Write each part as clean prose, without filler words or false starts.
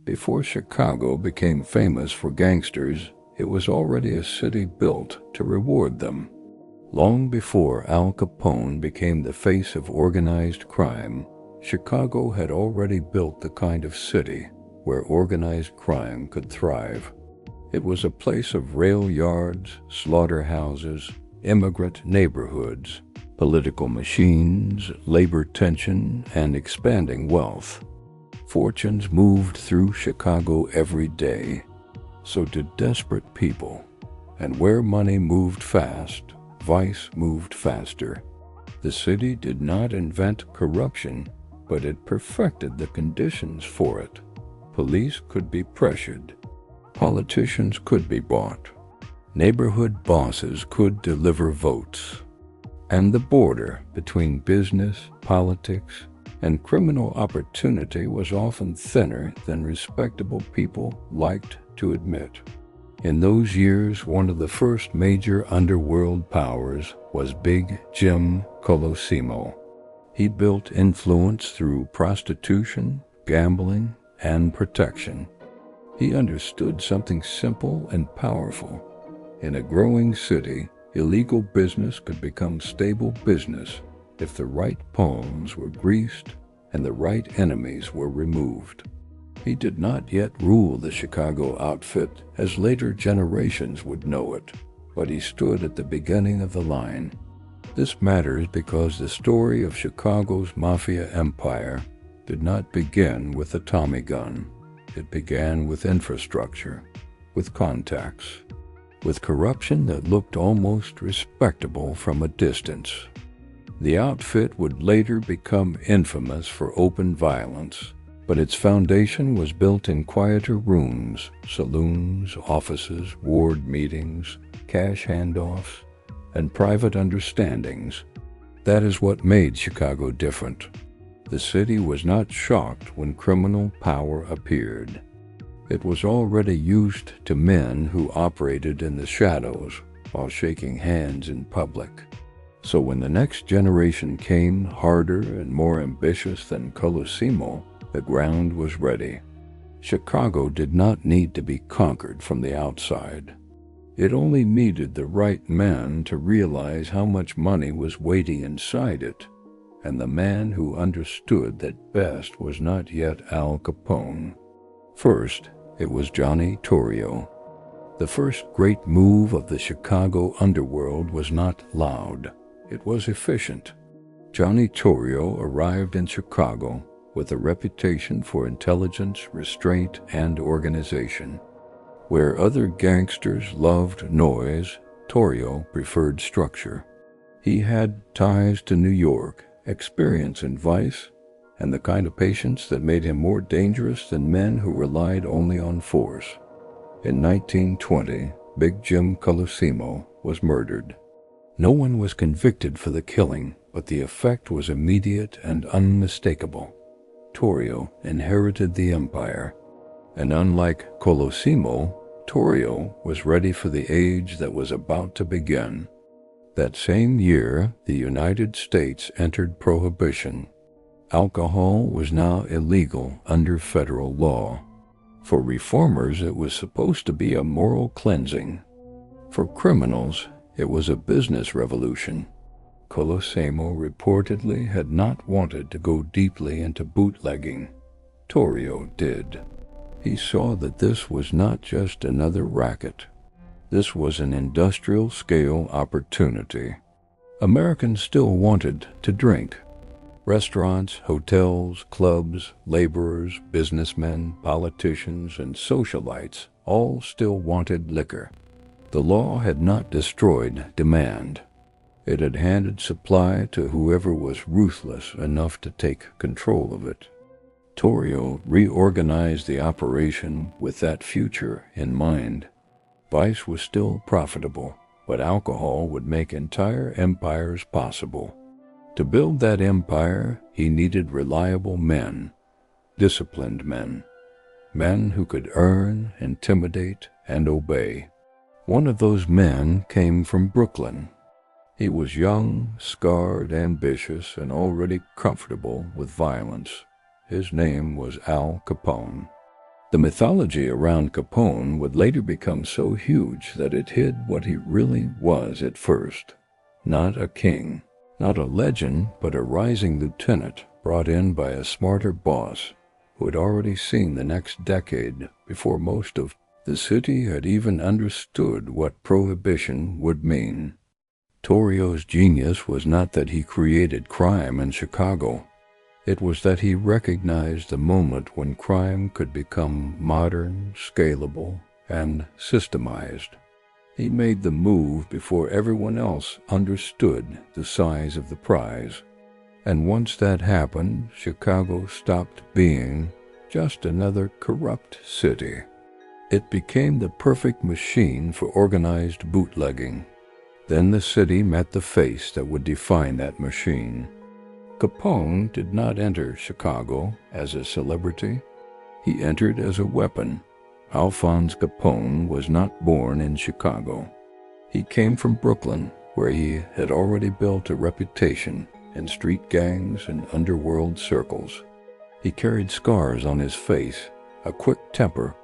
Before Chicago became famous for gangsters, it was already a city built to reward them. Long before Al Capone became the face of organized crime, Chicago had already built the kind of city where organized crime could thrive. It was a place of rail yards, slaughterhouses, immigrant neighborhoods, political machines, labor tension, and expanding wealth. Fortunes moved through Chicago every day. So did desperate people. And where money moved fast, vice moved faster. The city did not invent corruption, but it perfected the conditions for it. Police could be pressured. Politicians could be bought. Neighborhood bosses could deliver votes. And the border between business, politics, and criminal opportunity was often thinner than respectable people liked to admit. In those years, one of the first major underworld powers was Big Jim Colosimo. He built influence through prostitution, gambling, and protection. He understood something simple and powerful. In a growing city, illegal business could become stable business if the right pawns were greased and the right enemies were removed. He did not yet rule the Chicago outfit as later generations would know it, but he stood at the beginning of the line. This matters because the story of Chicago's Mafia empire did not begin with a Tommy gun. It began with infrastructure, with contacts, with corruption that looked almost respectable from a distance. The outfit would later become infamous for open violence, but its foundation was built in quieter rooms, saloons, offices, ward meetings, cash handoffs, and private understandings. That is what made Chicago different. The city was not shocked when criminal power appeared. It was already used to men who operated in the shadows while shaking hands in public. So when the next generation came, harder and more ambitious than Colosimo, the ground was ready. Chicago did not need to be conquered from the outside. It only needed the right man to realize how much money was waiting inside it, and the man who understood that best was not yet Al Capone. First, it was Johnny Torrio. The first great move of the Chicago underworld was not loud. It was efficient. Johnny Torrio arrived in Chicago with a reputation for intelligence, restraint, and organization. Where other gangsters loved noise, Torrio preferred structure. He had ties to New York, experience in vice, and the kind of patience that made him more dangerous than men who relied only on force. In 1920, Big Jim Colosimo was murdered. No one was convicted for the killing, but the effect was immediate and unmistakable. Torrio inherited the empire, and unlike Colosimo, Torrio was ready for the age that was about to begin. That same year, the United States entered Prohibition. Alcohol was now illegal under federal law. For reformers, it was supposed to be a moral cleansing. For criminals, it was a business revolution. Colosimo reportedly had not wanted to go deeply into bootlegging. Torrio did. He saw that this was not just another racket. This was an industrial-scale opportunity. Americans still wanted to drink. Restaurants, hotels, clubs, laborers, businessmen, politicians, and socialites all still wanted liquor. The law had not destroyed demand. It had handed supply to whoever was ruthless enough to take control of it. Torrio reorganized the operation with that future in mind. Vice was still profitable, but alcohol would make entire empires possible. To build that empire, he needed reliable men, disciplined men, men who could earn, intimidate, and obey. One of those men came from Brooklyn. He was young, scarred, ambitious, and already comfortable with violence. His name was Al Capone. The mythology around Capone would later become so huge that it hid what he really was at first. Not a king, not a legend, but a rising lieutenant brought in by a smarter boss who had already seen the next decade before most of the city had even understood what prohibition would mean. Torrio's genius was not that he created crime in Chicago. It was that he recognized the moment when crime could become modern, scalable, and systemized. He made the move before everyone else understood the size of the prize. And once that happened, Chicago stopped being just another corrupt city. It became the perfect machine for organized bootlegging. Then the city met the face that would define that machine. Capone did not enter Chicago as a celebrity. He entered as a weapon. Alphonse Capone was not born in Chicago. He came from Brooklyn, where he had already built a reputation in street gangs and underworld circles. He carried scars on his face, a quick temper,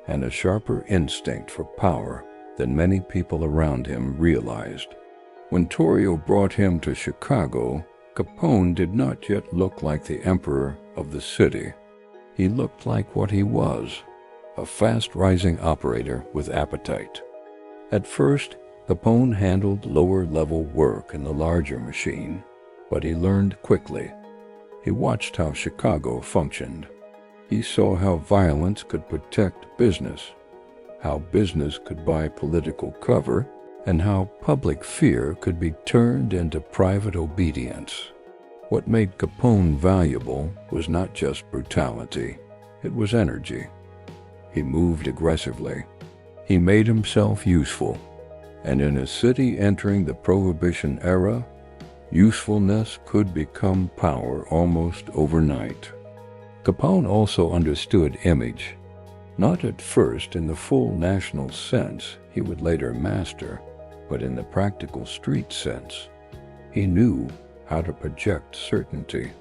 and a sharper instinct for power than many people around him realized. When Torrio brought him to Chicago, Capone did not yet look like the emperor of the city. He looked like what he was, a fast-rising operator with appetite. At first, Capone handled lower-level work in the larger machine, but he learned quickly. He watched how Chicago functioned. He saw how violence could protect business, how business could buy political cover, and how public fear could be turned into private obedience. What made Capone valuable was not just brutality, it was energy. He moved aggressively. He made himself useful. And in a city entering the Prohibition era, usefulness could become power almost overnight. Capone also understood image, not at first in the full national sense he would later master, but in the practical street sense. He knew how to project certainty.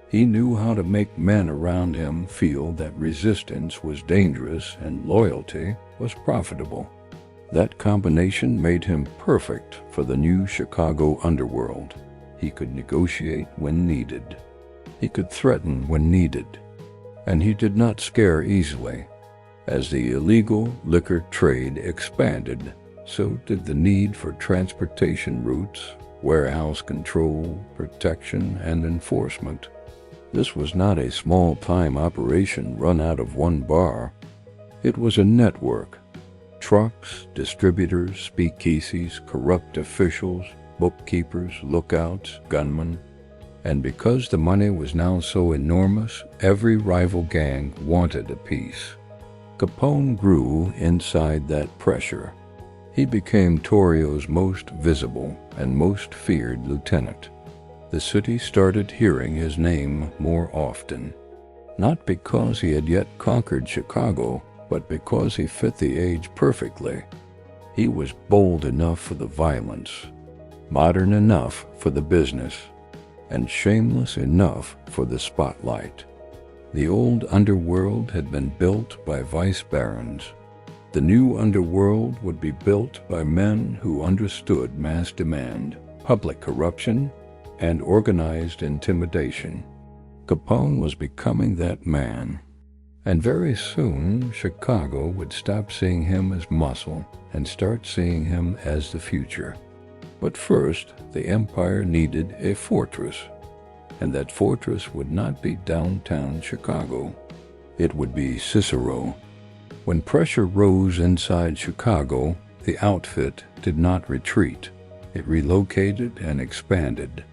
He knew how to make men around him feel that resistance was dangerous and loyalty was profitable. That combination made him perfect for the new Chicago underworld. He could negotiate when needed. He could threaten when needed. And he did not scare easily. As the illegal liquor trade expanded, so did the need for transportation routes, warehouse control, protection, and enforcement. This was not a small-time operation run out of one bar. It was a network. Trucks, distributors, speakeasies, corrupt officials, bookkeepers, lookouts, gunmen. And because the money was now so enormous, every rival gang wanted a piece. Capone grew inside that pressure. He became Torrio's most visible and most feared lieutenant. The city started hearing his name more often, not because he had yet conquered Chicago, but because he fit the age perfectly. He was bold enough for the violence, modern enough for the business, and shameless enough for the spotlight. The old underworld had been built by vice barons. The new underworld would be built by men who understood mass demand, public corruption, and organized intimidation. Capone was becoming that man. And very soon, Chicago would stop seeing him as muscle and start seeing him as the future. But first, the empire needed a fortress. And that fortress would not be downtown Chicago. It would be Cicero. When pressure rose inside Chicago, the outfit did not retreat. It relocated and expanded.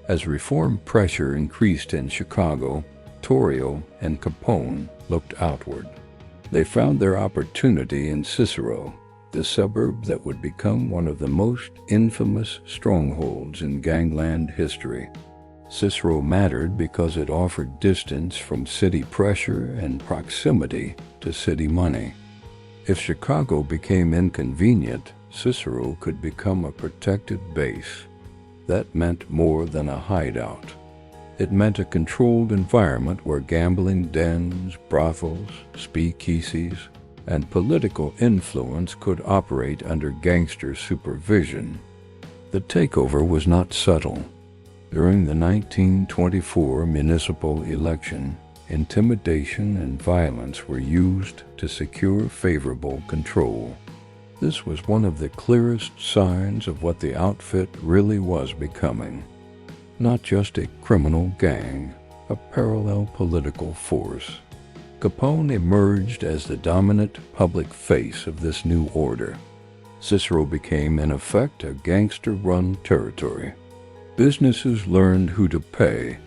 As reform pressure increased in Chicago, Torrio and Capone looked outward. They found their opportunity in Cicero, the suburb that would become one of the most infamous strongholds in gangland history. Cicero mattered because it offered distance from city pressure and proximity to city money. If Chicago became inconvenient, Cicero could become a protected base. That meant more than a hideout. It meant a controlled environment where gambling dens, brothels, speakeasies, and political influence could operate under gangster supervision. The takeover was not subtle. During the 1924 municipal election, intimidation and violence were used to secure favorable control. This was one of the clearest signs of what the outfit really was becoming. Not just a criminal gang, a parallel political force. Capone emerged as the dominant public face of this new order. Cicero became, in effect, a gangster-run territory. Businesses learned who to pay.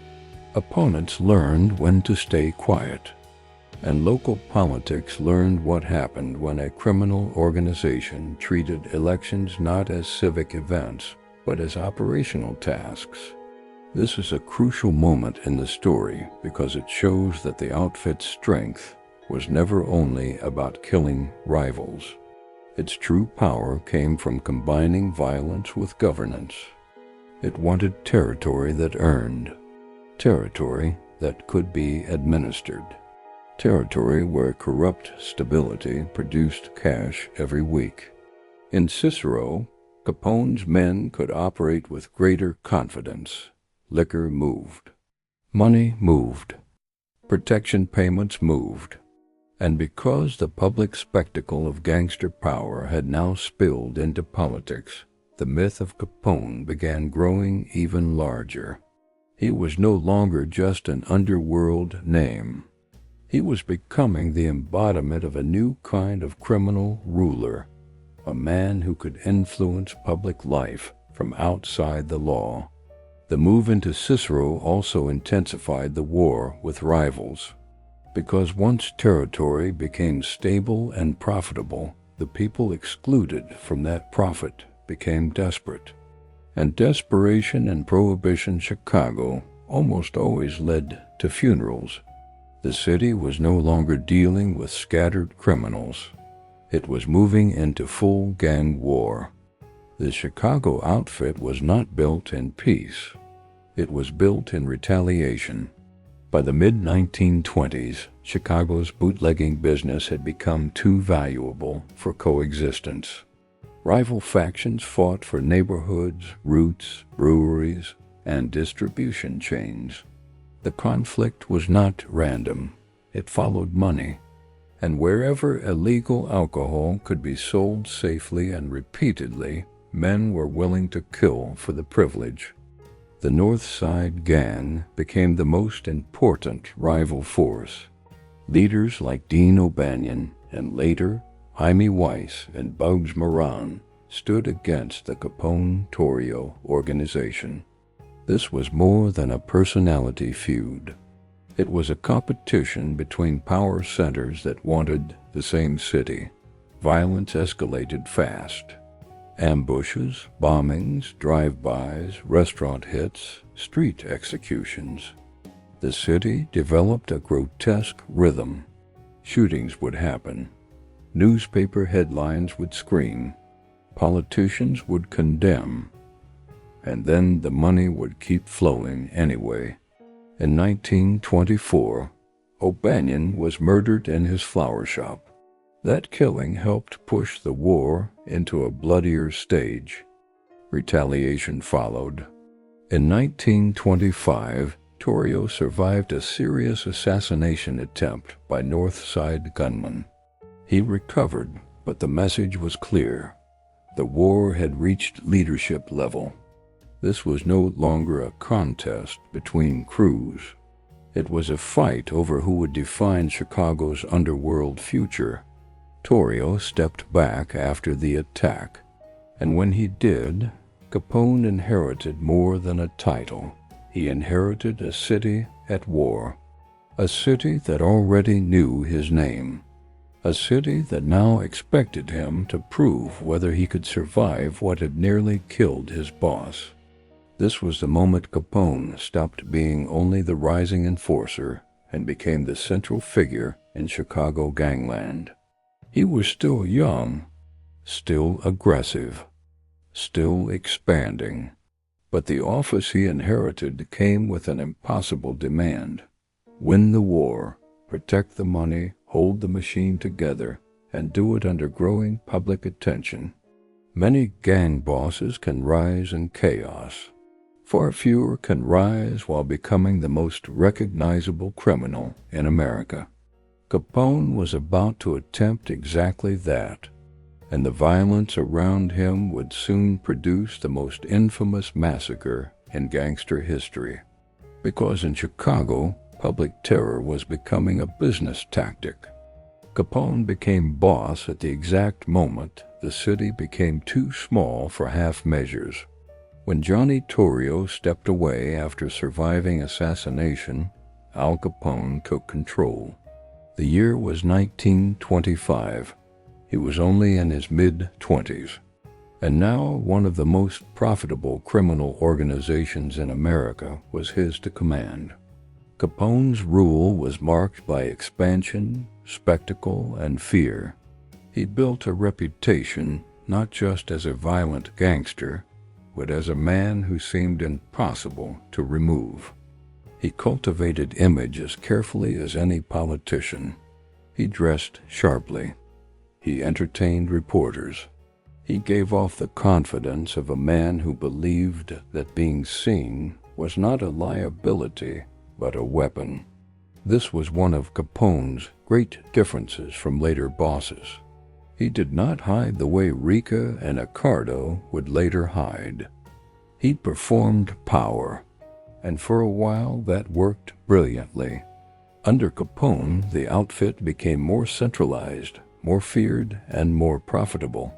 Opponents learned when to stay quiet. And local politics learned what happened when a criminal organization treated elections not as civic events, but as operational tasks. This is a crucial moment in the story because it shows that the outfit's strength was never only about killing rivals. Its true power came from combining violence with governance. It wanted territory that earned, territory that could be administered, territory where corrupt stability produced cash every week. In Cicero, Capone's men could operate with greater confidence. Liquor moved. Money moved. Protection payments moved. And because the public spectacle of gangster power had now spilled into politics, the myth of Capone began growing even larger. He was no longer just an underworld name. He was becoming the embodiment of a new kind of criminal ruler, a man who could influence public life from outside the law. The move into Cicero also intensified the war with rivals. Because once territory became stable and profitable, the people excluded from that profit became desperate. And desperation in Prohibition Chicago almost always led to funerals. The city was no longer dealing with scattered criminals. It was moving into full gang war. The Chicago outfit was not built in peace. It was built in retaliation. By the mid-1920s, Chicago's bootlegging business had become too valuable for coexistence. Rival factions fought for neighborhoods, routes, breweries, and distribution chains. The conflict was not random. It followed money. And wherever illegal alcohol could be sold safely and repeatedly, men were willing to kill for the privilege. The North Side Gang became the most important rival force. Leaders like Dean O'Banion and later Jaime Weiss and Bugs Moran stood against the Capone-Torrio organization. This was more than a personality feud. It was a competition between power centers that wanted the same city. Violence escalated fast. Ambushes, bombings, drive-bys, restaurant hits, street executions. The city developed a grotesque rhythm. Shootings would happen. Newspaper headlines would scream. Politicians would condemn. And then the money would keep flowing anyway. In 1924, O'Banion was murdered in his flower shop. That killing helped push the war into a bloodier stage. Retaliation followed. In 1925, Torrio survived a serious assassination attempt by North Side gunmen. He recovered, but the message was clear. The war had reached leadership level. This was no longer a contest between crews. It was a fight over who would define Chicago's underworld future. Torrio stepped back after the attack, and when he did, Capone inherited more than a title. He inherited a city at war, a city that already knew his name, a city that now expected him to prove whether he could survive what had nearly killed his boss. This was the moment Capone stopped being only the rising enforcer and became the central figure in Chicago gangland. He was still young, still aggressive, still expanding, But the office he inherited came with an impossible demand: win the war, protect the money, hold the machine together, and do it under growing public attention. Many gang bosses can rise in chaos. Far fewer can rise while becoming the most recognizable criminal in America. Capone was about to attempt exactly that, and the violence around him would soon produce the most infamous massacre in gangster history. Because in Chicago, public terror was becoming a business tactic. Capone became boss at the exact moment the city became too small for half measures. When Johnny Torrio stepped away after surviving assassination, Al Capone took control. The year was 1925. He was only in his mid-20s, and now one of the most profitable criminal organizations in America was his to command. Capone's rule was marked by expansion, spectacle, and fear. He built a reputation not just as a violent gangster, but as a man who seemed impossible to remove. He cultivated image as carefully as any politician. He dressed sharply. He entertained reporters. He gave off the confidence of a man who believed that being seen was not a liability, but a weapon. This was one of Capone's great differences from later bosses. He did not hide the way Ricca and Accardo would later hide. He performed power, and for a while that worked brilliantly. Under Capone, the outfit became more centralized, more feared, and more profitable.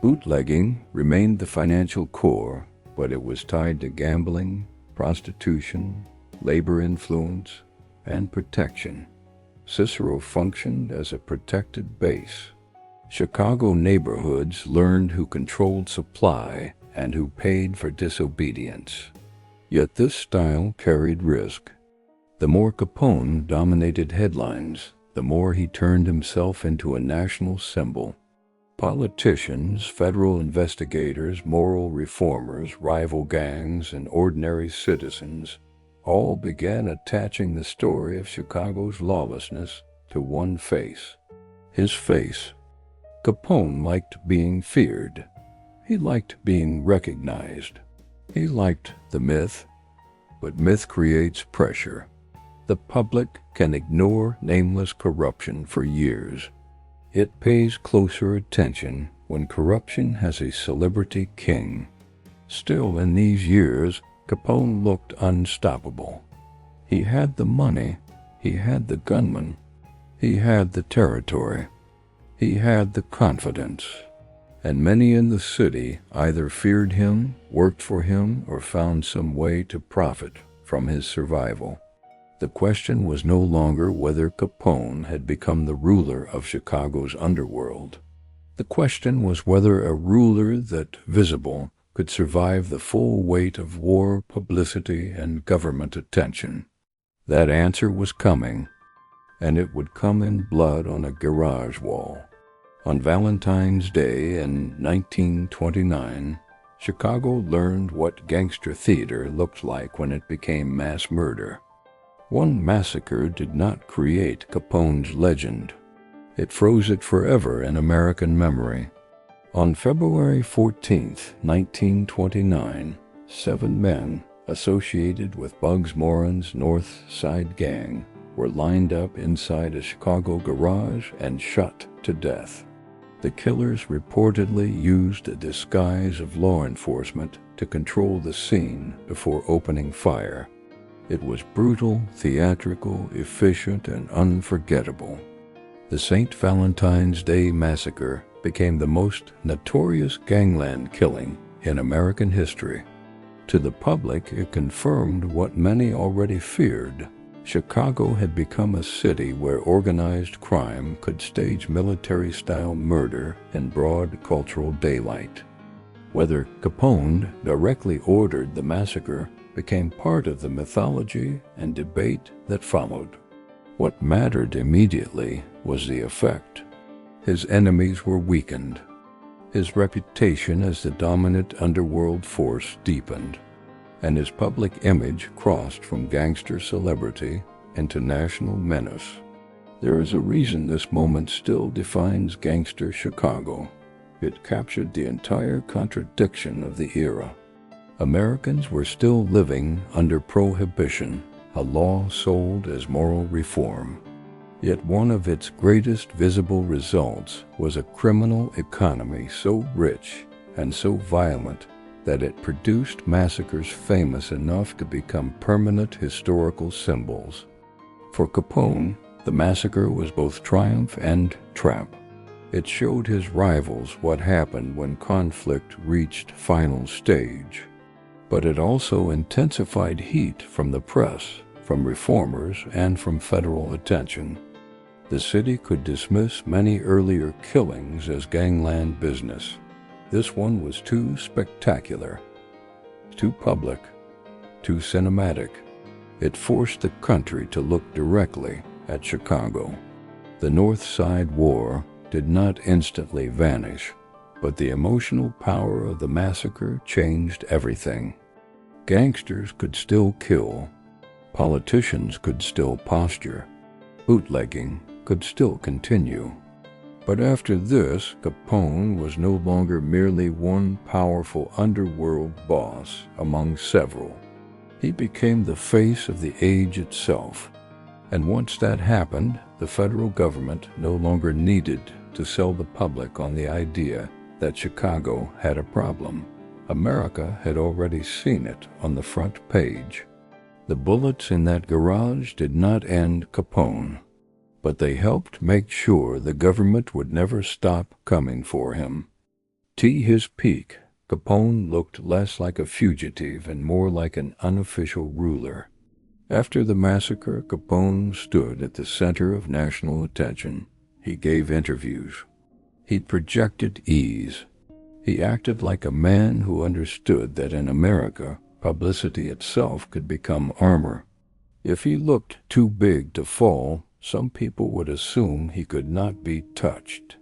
Bootlegging remained the financial core, but it was tied to gambling, prostitution, labor influence, and protection. Cicero functioned as a protected base. Chicago neighborhoods learned who controlled supply and who paid for disobedience. Yet this style carried risk. The more Capone dominated headlines, the more he turned himself into a national symbol. Politicians, federal investigators, moral reformers, rival gangs, and ordinary citizens all began attaching the story of Chicago's lawlessness to one face: his face. Capone liked being feared. He liked being recognized. He liked the myth, but myth creates pressure. The public can ignore nameless corruption for years. It pays closer attention when corruption has a celebrity king. Still, in these years, Capone looked unstoppable. He had the money, he had the gunmen, he had the territory, he had the confidence, and many in the city either feared him, worked for him, or found some way to profit from his survival. The question was no longer whether Capone had become the ruler of Chicago's underworld. The question was whether a ruler that, visible, could survive the full weight of war, publicity, and government attention. That answer was coming, and it would come in blood on a garage wall. On Valentine's Day in 1929, Chicago learned what gangster theater looked like when it became mass murder. One massacre did not create Capone's legend. It froze it forever in American memory. On February 14, 1929, 7 men associated with Bugs Moran's North Side Gang were lined up inside a Chicago garage and shot to death. The killers reportedly used a disguise of law enforcement to control the scene before opening fire. It was brutal, theatrical, efficient, and unforgettable. The St. Valentine's Day Massacre became the most notorious gangland killing in American history. To the public, it confirmed what many already feared. Chicago had become a city where organized crime could stage military-style murder in broad cultural daylight. Whether Capone directly ordered the massacre became part of the mythology and debate that followed. What mattered immediately was the effect. His enemies were weakened. His reputation as the dominant underworld force deepened. and his public image crossed from gangster celebrity into national menace. There is a reason this moment still defines gangster Chicago. It captured the entire contradiction of the era. Americans were still living under Prohibition, a law sold as moral reform. Yet one of its greatest visible results was a criminal economy so rich and so violent that it produced massacres famous enough to become permanent historical symbols. For Capone, the massacre was both triumph and trap. It showed his rivals what happened when conflict reached final stage. But it also intensified heat from the press, from reformers, and from federal attention. The city could dismiss many earlier killings as gangland business. This one was too spectacular, too public, too cinematic. It forced the country to look directly at Chicago. The North Side War did not instantly vanish, but the emotional power of the massacre changed everything. Gangsters could still kill, politicians could still posture, bootlegging could still continue. But after this, Capone was no longer merely one powerful underworld boss among several. He became the face of the age itself. And once that happened, the federal government no longer needed to sell the public on the idea that Chicago had a problem. America had already seen it on the front page. The bullets in that garage did not end Capone, but they helped make sure the government would never stop coming for him. To his peak, Capone looked less like a fugitive and more like an unofficial ruler. After the massacre, Capone stood at the center of national attention. He gave interviews. He projected ease. He acted like a man who understood that in America, publicity itself could become armor. If he looked too big to fall, some people would assume he could not be touched.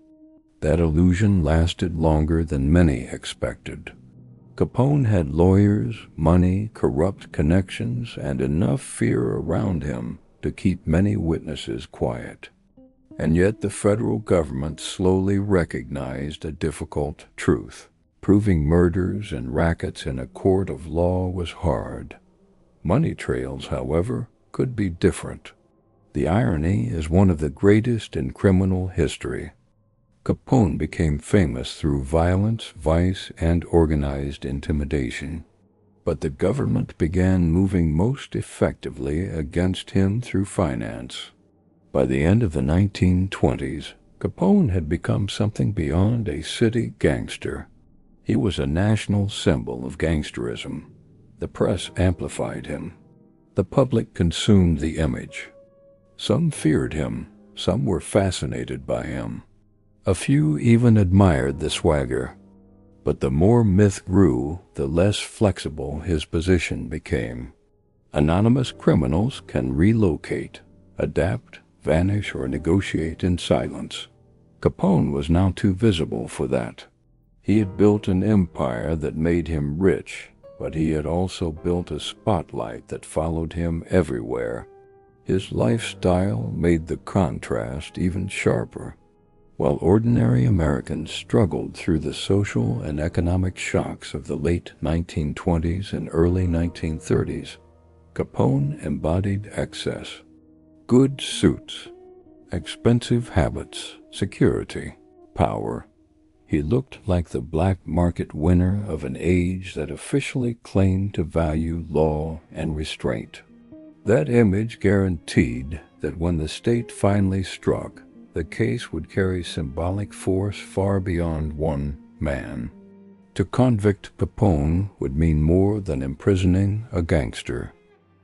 That illusion lasted longer than many expected. Capone had lawyers, money, corrupt connections, and enough fear around him to keep many witnesses quiet. And yet the federal government slowly recognized a difficult truth. Proving murders and rackets in a court of law was hard. Money trails, however, could be different. The irony is one of the greatest in criminal history. Capone became famous through violence, vice, and organized intimidation. But the government began moving most effectively against him through finance. By the end of the 1920s, Capone had become something beyond a city gangster. He was a national symbol of gangsterism. The press amplified him. The public consumed the image. Some feared him, some were fascinated by him. A few even admired the swagger. But the more myth grew, the less flexible his position became. Anonymous criminals can relocate, adapt, vanish, or negotiate in silence. Capone was now too visible for that. He had built an empire that made him rich, but he had also built a spotlight that followed him everywhere. His lifestyle made the contrast even sharper. While ordinary Americans struggled through the social and economic shocks of the late 1920s and early 1930s, Capone embodied excess. Good suits, expensive habits, security, power. He looked like the black market winner of an age that officially claimed to value law and restraint. That image guaranteed that when the state finally struck, the case would carry symbolic force far beyond one man. To convict Capone would mean more than imprisoning a gangster.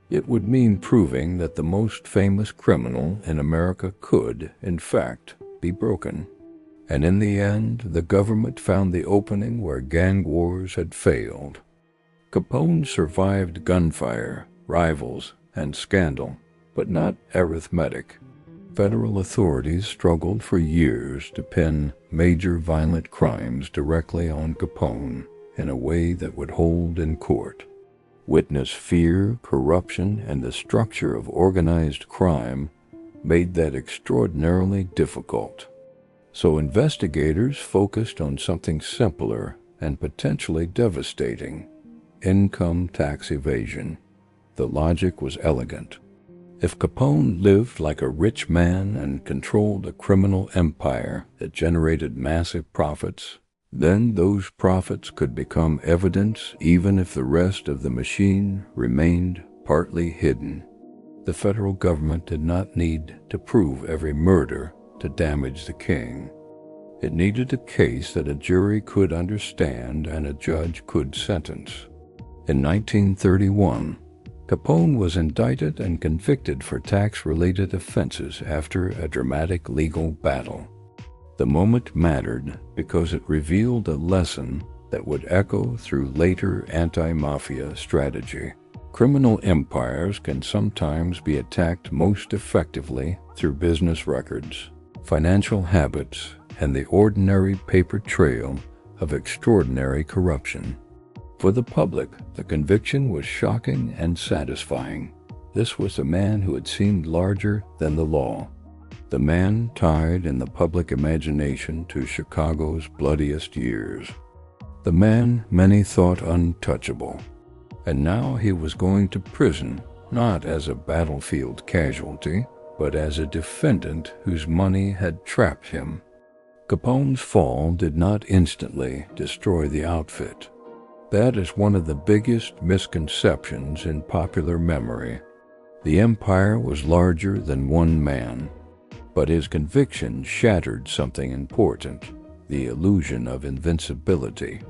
It would mean proving that the most famous criminal in America could, in fact, be broken. And in the end, the government found the opening where gang wars had failed. Capone survived gunfire, rivals, and scandal, but not arithmetic. Federal authorities struggled for years to pin major violent crimes directly on Capone in a way that would hold in court. Witness fear, corruption, and the structure of organized crime made that extraordinarily difficult. So investigators focused on something simpler and potentially devastating: income tax evasion. The logic was elegant. If Capone lived like a rich man and controlled a criminal empire that generated massive profits, then those profits could become evidence even if the rest of the machine remained partly hidden. The federal government did not need to prove every murder to damage the king. It needed a case that a jury could understand and a judge could sentence. In 1931, Capone was indicted and convicted for tax-related offenses after a dramatic legal battle. The moment mattered because it revealed a lesson that would echo through later anti-mafia strategy. Criminal empires can sometimes be attacked most effectively through business records, financial habits, and the ordinary paper trail of extraordinary corruption. For the public, the conviction was shocking and satisfying. This was a man who had seemed larger than the law. The man tied in the public imagination to Chicago's bloodiest years. The man many thought untouchable. And now he was going to prison, not as a battlefield casualty, but as a defendant whose money had trapped him. Capone's fall did not instantly destroy the outfit. That is one of the biggest misconceptions in popular memory. The empire was larger than one man, but his conviction shattered something important: the illusion of invincibility.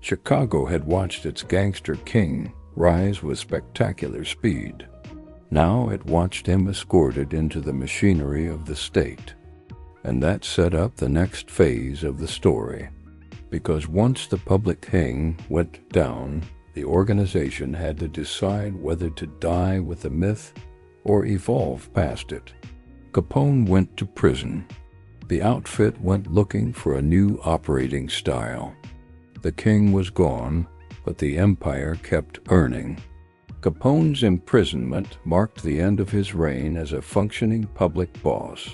Chicago had watched its gangster king rise with spectacular speed. Now it watched him escorted into the machinery of the state. And that set up the next phase of the story. Because once the public king went down, the organization had to decide whether to die with the myth or evolve past it. Capone went to prison. The outfit went looking for a new operating style. The king was gone, but the empire kept earning. Capone's imprisonment marked the end of his reign as a functioning public boss.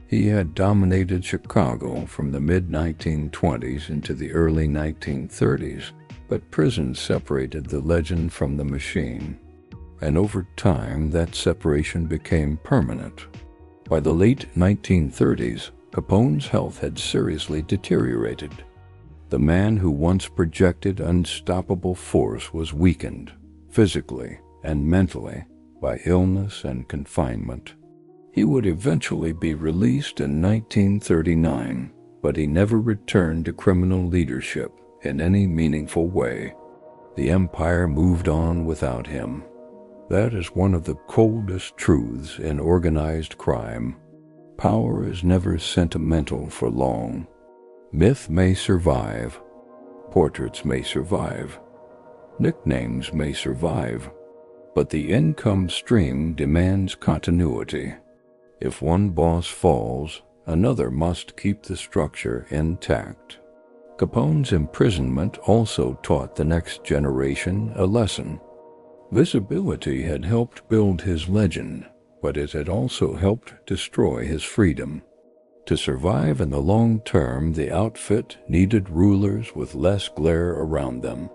He had dominated Chicago from the mid-1920s into the early 1930s, but prison separated the legend from the machine. And over time, that separation became permanent. By the late 1930s, Capone's health had seriously deteriorated. The man who once projected unstoppable force was weakened, physically and mentally, by illness and confinement. He would eventually be released in 1939, but he never returned to criminal leadership in any meaningful way. The empire moved on without him. That is one of the coldest truths in organized crime. Power is never sentimental for long. Myth may survive. Portraits may survive. Nicknames may survive. But the income stream demands continuity. If one boss falls, another must keep the structure intact. Capone's imprisonment also taught the next generation a lesson. Visibility had helped build his legend, but it had also helped destroy his freedom. To survive in the long term, the outfit needed rulers with less glare around them.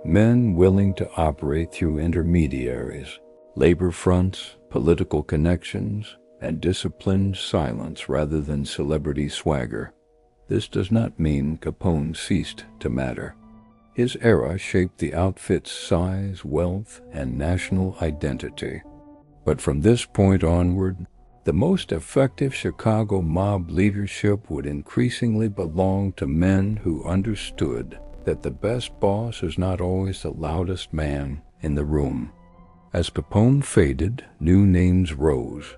Men willing to operate through intermediaries, labor fronts, political connections, and disciplined silence rather than celebrity swagger. This does not mean Capone ceased to matter. His era shaped the outfit's size, wealth, and national identity. But from this point onward, the most effective Chicago mob leadership would increasingly belong to men who understood that the best boss is not always the loudest man in the room. As Capone faded, new names rose.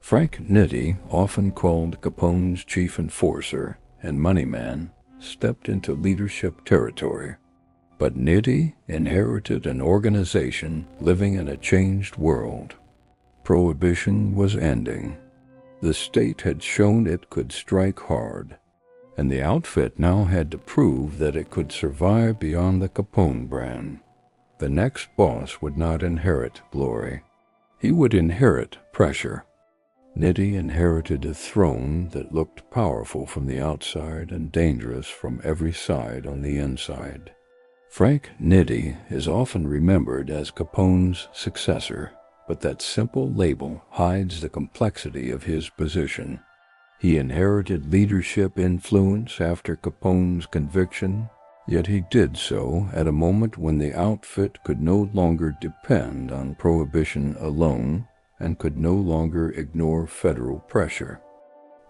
Frank Nitti, often called Capone's chief enforcer and money man, stepped into leadership territory. But Nitti inherited an organization living in a changed world. Prohibition was ending. The state had shown it could strike hard, and the outfit now had to prove that it could survive beyond the Capone brand. The next boss would not inherit glory. He would inherit pressure. Nitti inherited a throne that looked powerful from the outside and dangerous from every side on the inside. Frank Nitti is often remembered as Capone's successor, but that simple label hides the complexity of his position. He inherited leadership influence after Capone's conviction, yet he did so at a moment when the outfit could no longer depend on Prohibition alone and could no longer ignore federal pressure.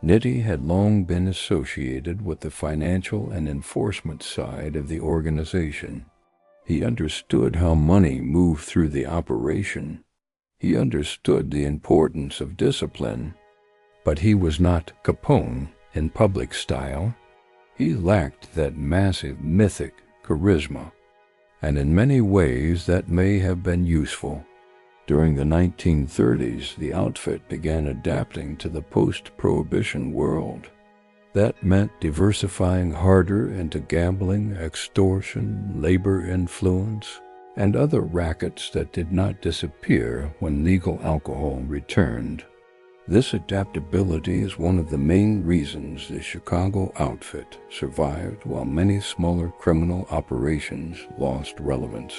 Nitti had long been associated with the financial and enforcement side of the organization. He understood how money moved through the operation. He understood the importance of discipline, but he was not Capone in public style. He lacked that massive mythic charisma, and in many ways that may have been useful. During the 1930s, the outfit began adapting to the post-Prohibition world. That meant diversifying harder into gambling, extortion, labor influence, and other rackets that did not disappear when legal alcohol returned. This adaptability is one of the main reasons the Chicago outfit survived while many smaller criminal operations lost relevance.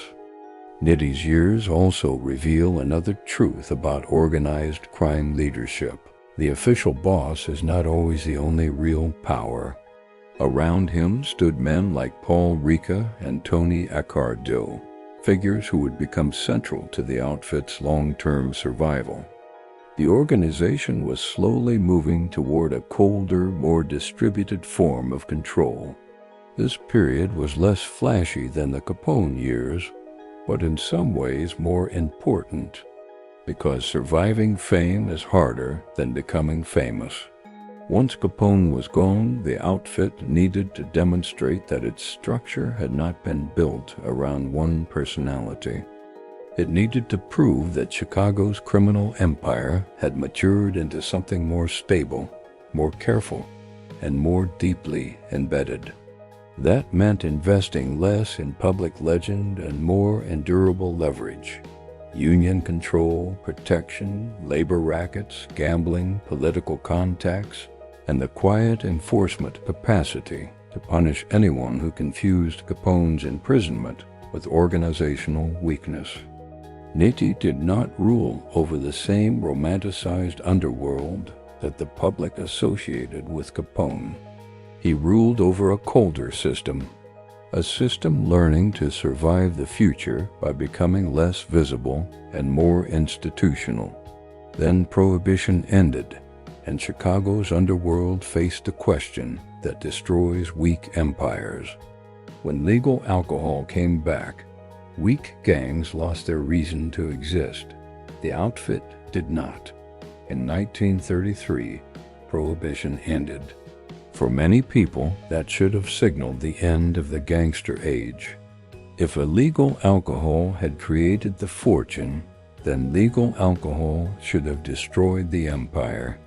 Nitti's years also reveal another truth about organized crime leadership. The official boss is not always the only real power. Around him stood men like Ricca and Tony Accardo, figures who would become central to the outfit's long-term survival. The organization was slowly moving toward a colder, more distributed form of control. This period was less flashy than the Capone years, but in some ways more important, because surviving fame is harder than becoming famous. Once Capone was gone, the outfit needed to demonstrate that its structure had not been built around one personality. It needed to prove that Chicago's criminal empire had matured into something more stable, more careful, and more deeply embedded. That meant investing less in public legend and more in durable leverage. Union control, protection, labor rackets, gambling, political contacts, and the quiet enforcement capacity to punish anyone who confused Capone's imprisonment with organizational weakness. Nitti did not rule over the same romanticized underworld that the public associated with Capone. He ruled over a colder system, a system learning to survive the future by becoming less visible and more institutional. Then Prohibition ended, and Chicago's underworld faced a question that destroys weak empires. When legal alcohol came back, weak gangs lost their reason to exist. The outfit did not. In 1933, Prohibition ended. For many people, that should have signaled the end of the gangster age. If illegal alcohol had created the fortune, then legal alcohol should have destroyed the empire.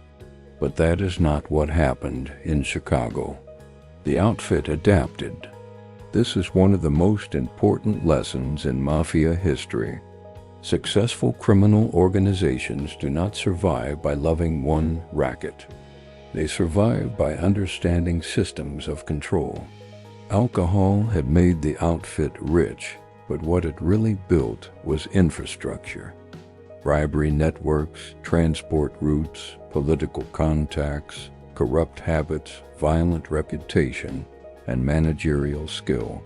But that is not what happened in Chicago. The outfit adapted. This is one of the most important lessons in Mafia history. Successful criminal organizations do not survive by loving one racket. They survive by understanding systems of control. Alcohol had made the outfit rich, but what it really built was infrastructure. Bribery networks, transport routes, political contacts, corrupt habits, violent reputation, and managerial skill.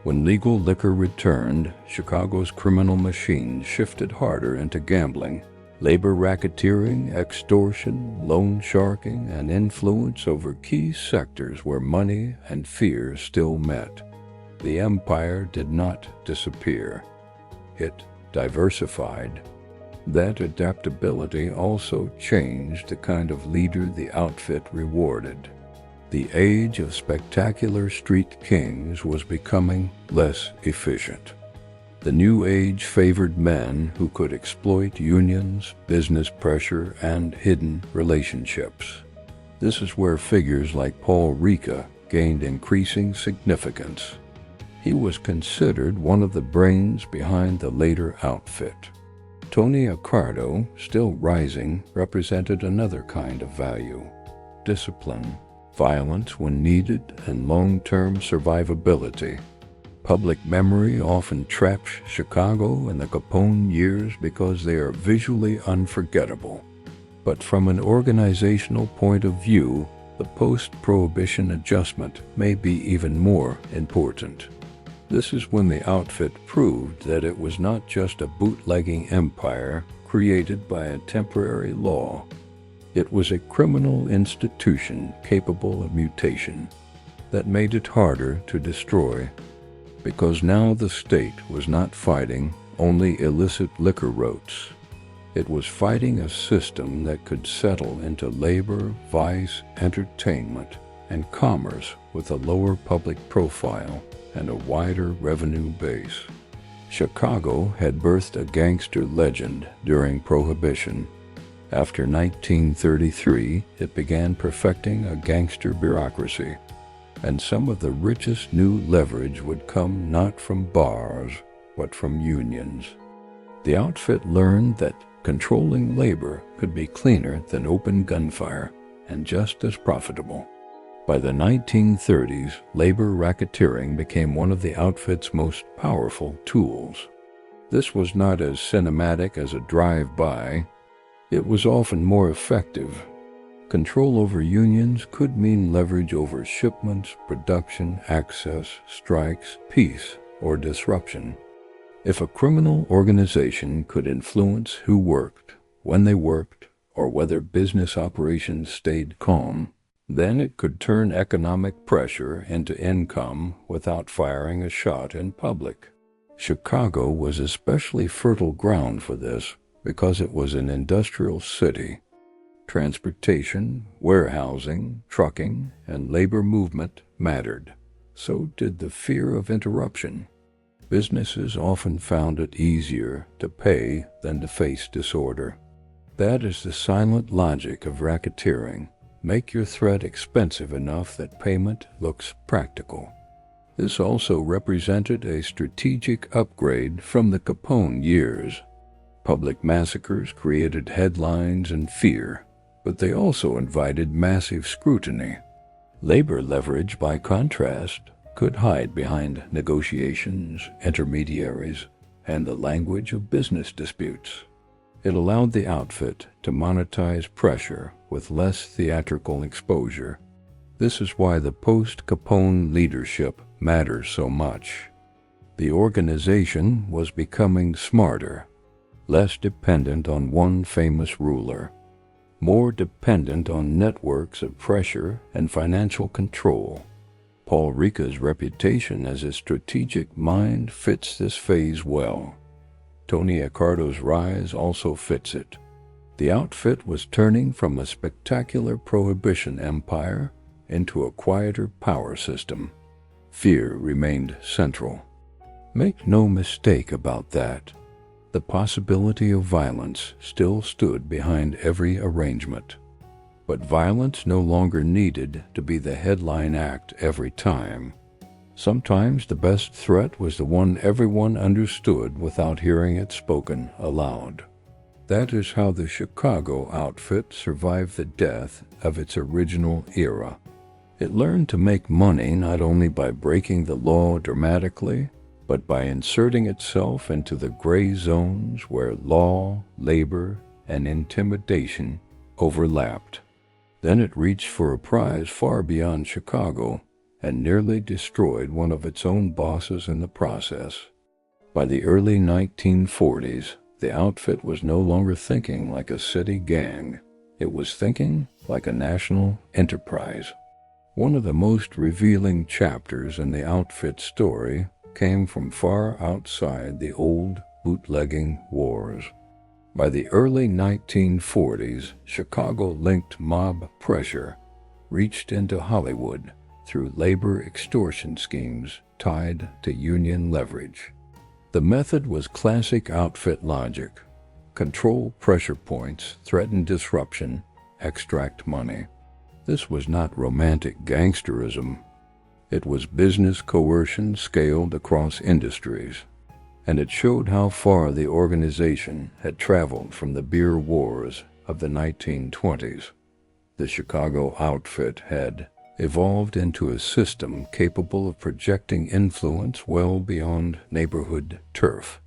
When legal liquor returned, Chicago's criminal machine shifted harder into gambling, labor racketeering, extortion, loan sharking, and influence over key sectors where money and fear still met. The empire did not disappear. It diversified. That adaptability also changed the kind of leader the outfit rewarded. The age of spectacular street kings was becoming less efficient. The new age favored men who could exploit unions, business pressure, and hidden relationships. This is where figures like Ricca gained increasing significance. He was considered one of the brains behind the later outfit. Tony Accardo, still rising, represented another kind of value: discipline, violence when needed, and long-term survivability. Public memory often traps Chicago in the Capone years because they are visually unforgettable. But from an organizational point of view, the post-Prohibition adjustment may be even more important. This is when the outfit proved that it was not just a bootlegging empire created by a temporary law. It was a criminal institution capable of mutation that made it harder to destroy, because now the state was not fighting only illicit liquor routes. It was fighting a system that could settle into labor, vice, entertainment, and commerce with a lower public profile and a wider revenue base. Chicago had birthed a gangster legend during Prohibition. After 1933, it began perfecting a gangster bureaucracy, and some of the richest new leverage would come not from bars, but from unions. The outfit learned that controlling labor could be cleaner than open gunfire and just as profitable. By the 1930s, labor racketeering became one of the outfit's most powerful tools. This was not as cinematic as a drive-by. It was often more effective. Control over unions could mean leverage over shipments, production, access, strikes, peace, or disruption. If a criminal organization could influence who worked, when they worked, or whether business operations stayed calm, then it could turn economic pressure into income without firing a shot in public. Chicago was especially fertile ground for this because it was an industrial city. Transportation, warehousing, trucking, and labor movement mattered. So did the fear of interruption. Businesses often found it easier to pay than to face disorder. That is the silent logic of racketeering. Make your threat expensive enough that payment looks practical. This also represented a strategic upgrade from the Capone years. Public massacres created headlines and fear, but they also invited massive scrutiny. Labor leverage, by contrast, could hide behind negotiations, intermediaries, and the language of business disputes. It allowed the outfit to monetize pressure with less theatrical exposure. This is why the post-Capone leadership matters so much. The organization was becoming smarter, less dependent on one famous ruler, more dependent on networks of pressure and financial control. Paul Ricca's reputation as a strategic mind fits this phase well. Tony Accardo's rise also fits it. The outfit was turning from a spectacular Prohibition empire into a quieter power system. Fear remained central. Make no mistake about that. The possibility of violence still stood behind every arrangement. But violence no longer needed to be the headline act every time. Sometimes the best threat was the one everyone understood without hearing it spoken aloud. That is how the Chicago outfit survived the death of its original era. It learned to make money not only by breaking the law dramatically, but by inserting itself into the gray zones where law, labor, and intimidation overlapped. Then it reached for a prize far beyond Chicago and nearly destroyed one of its own bosses in the process. By the early 1940s, the outfit was no longer thinking like a city gang. It was thinking like a national enterprise. One of the most revealing chapters in the outfit story came from far outside the old bootlegging wars. By the early 1940s, Chicago-linked mob pressure reached into Hollywood through labor extortion schemes tied to union leverage. The method was classic outfit logic: control pressure points, threaten disruption, extract money. This was not romantic gangsterism. It was business coercion scaled across industries, and it showed how far the organization had traveled from the beer wars of the 1920s. The Chicago outfit had evolved into a system capable of projecting influence well beyond neighborhood turf.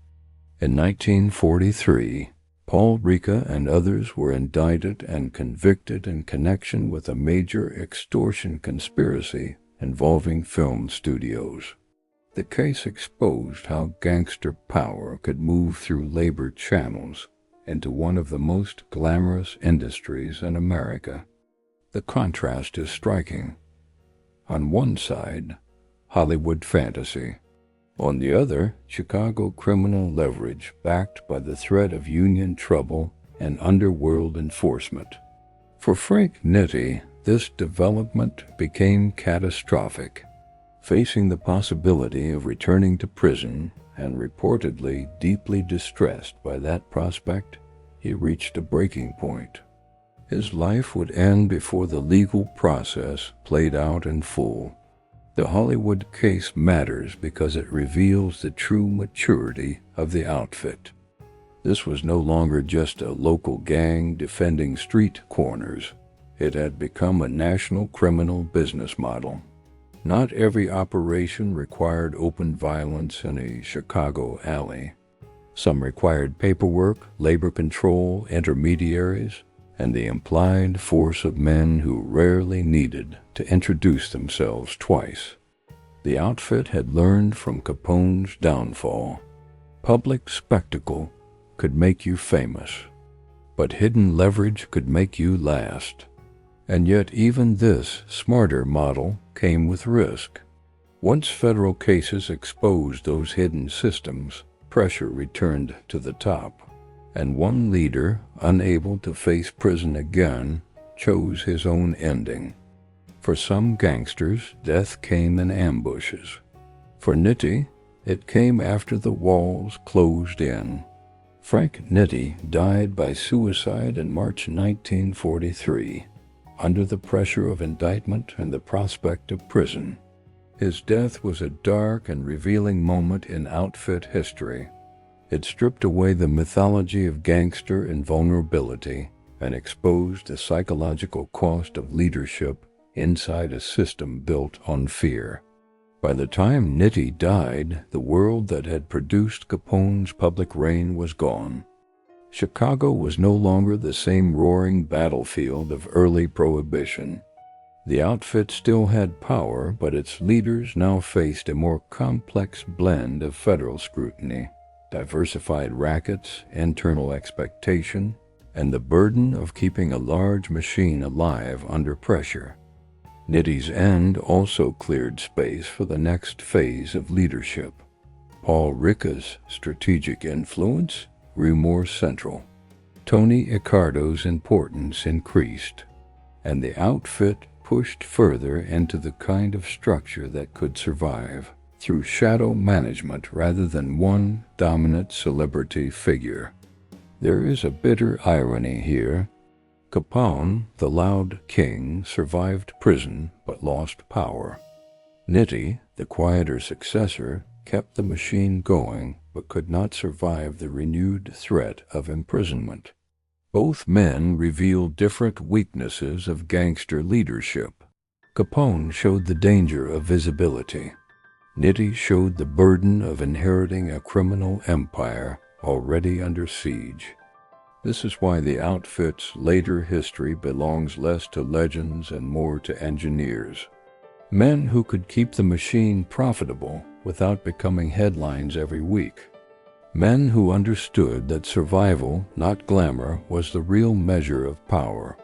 In 1943, Paul Ricca and others were indicted and convicted in connection with a major extortion conspiracy involving film studios. The case exposed how gangster power could move through labor channels into one of the most glamorous industries in America. The contrast is striking. On one side, Hollywood fantasy. On the other, Chicago criminal leverage backed by the threat of union trouble and underworld enforcement. For Frank Nitti, this development became catastrophic. Facing the possibility of returning to prison and reportedly deeply distressed by that prospect, he reached a breaking point. His life would end before the legal process played out in full. The Hollywood case matters because it reveals the true maturity of the outfit. This was no longer just a local gang defending street corners. It had become a national criminal business model. Not every operation required open violence in a Chicago alley. Some required paperwork, labor control, intermediaries, and the implied force of men who rarely needed to introduce themselves twice. The outfit had learned from Capone's downfall. Public spectacle could make you famous, but hidden leverage could make you last. And yet even this smarter model came with risk. Once federal cases exposed those hidden systems, pressure returned to the top, and one leader, unable to face prison again, chose his own ending. For some gangsters, death came in ambushes. For Nitti, it came after the walls closed in. Frank Nitti died by suicide in March 1943, under the pressure of indictment and the prospect of prison. His death was a dark and revealing moment in outfit history. It stripped away the mythology of gangster invulnerability and exposed the psychological cost of leadership inside a system built on fear. By the time Nitti died, the world that had produced Capone's public reign was gone. Chicago was no longer the same roaring battlefield of early Prohibition. The outfit still had power, but its leaders now faced a more complex blend of federal scrutiny, diversified rackets, internal expectation, and the burden of keeping a large machine alive under pressure. Nitti's end also cleared space for the next phase of leadership. Paul Ricca's strategic influence grew more central. Tony Accardo's importance increased, and the outfit pushed further into the kind of structure that could survive through shadow management rather than one dominant celebrity figure. There is a bitter irony here. Capone, the loud king, survived prison but lost power. Nitti, the quieter successor, kept the machine going but could not survive the renewed threat of imprisonment. Both men revealed different weaknesses of gangster leadership. Capone showed the danger of visibility. Nitti showed the burden of inheriting a criminal empire already under siege. This is why the outfit's later history belongs less to legends and more to engineers. Men who could keep the machine profitable without becoming headlines every week. Men who understood that survival, not glamour, was the real measure of power.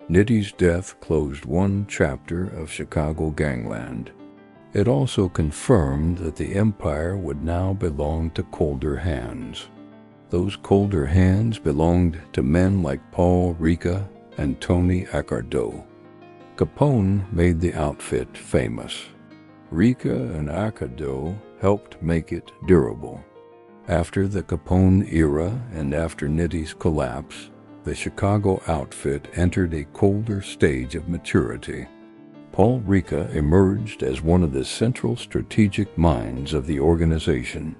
Nitti's death closed one chapter of Chicago gangland. It also confirmed that the empire would now belong to colder hands. Those colder hands belonged to men like Paul Ricca and Tony Accardo. Capone made the outfit famous. Ricca and Accardo helped make it durable. After the Capone era and after Nitti's collapse, the Chicago outfit entered a colder stage of maturity. Paul Ricca emerged as one of the central strategic minds of the organization.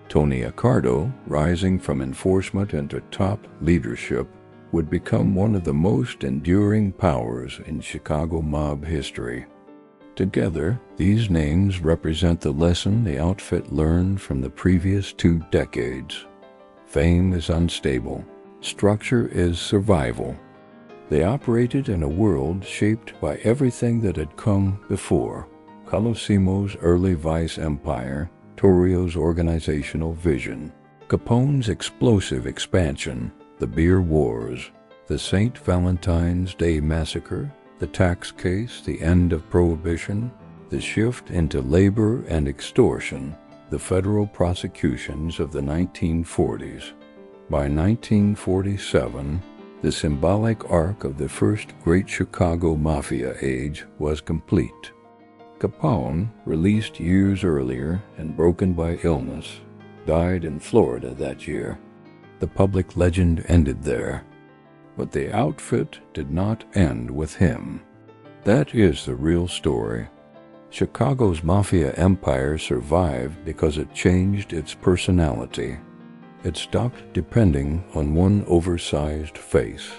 Tony Accardo, rising from enforcement into top leadership, would become one of the most enduring powers in Chicago mob history. Together, these names represent the lesson the outfit learned from the previous 2 decades. Fame is unstable. Structure is survival. They operated in a world shaped by everything that had come before: Colosimo's early vice empire, Torrio's organizational vision, Capone's explosive expansion, the beer wars, the St. Valentine's Day massacre, the tax case, the end of Prohibition, the shift into labor and extortion, the federal prosecutions of the 1940s. By 1947, the symbolic arc of the first great Chicago Mafia age was complete. Capone, released years earlier and broken by illness, died in Florida that year. The public legend ended there. But the outfit did not end with him. That is the real story. Chicago's Mafia empire survived because it changed its personality. It stopped depending on one oversized face.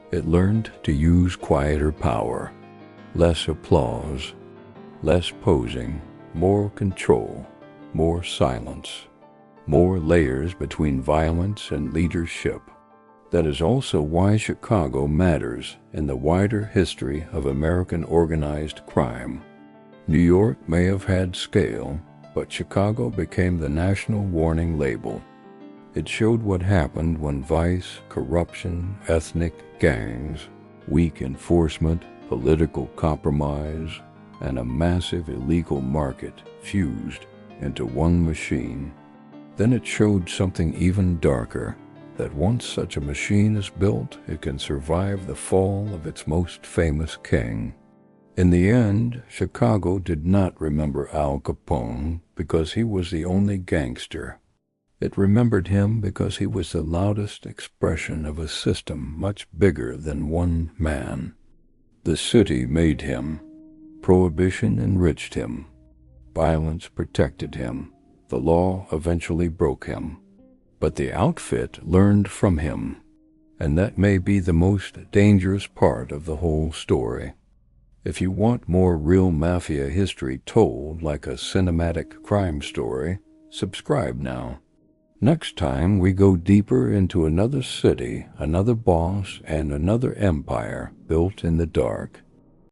It learned to use quieter power, less applause, less posing, more control, more silence, more layers between violence and leadership. That is also why Chicago matters in the wider history of American organized crime. New York may have had scale, but Chicago became the national warning label. It showed what happened when vice, corruption, ethnic gangs, weak enforcement, political compromise, and a massive illegal market fused into one machine. Then it showed something even darker, that once such a machine is built, it can survive the fall of its most famous king. In the end, Chicago did not remember Al Capone because he was the only gangster. It remembered him because he was the loudest expression of a system much bigger than one man. The city made him. Prohibition enriched him. Violence protected him. The law eventually broke him. But the outfit learned from him, and that may be the most dangerous part of the whole story. If you want more real Mafia history told like a cinematic crime story, subscribe now. Next time we go deeper into another city, another boss, and another empire built in the dark.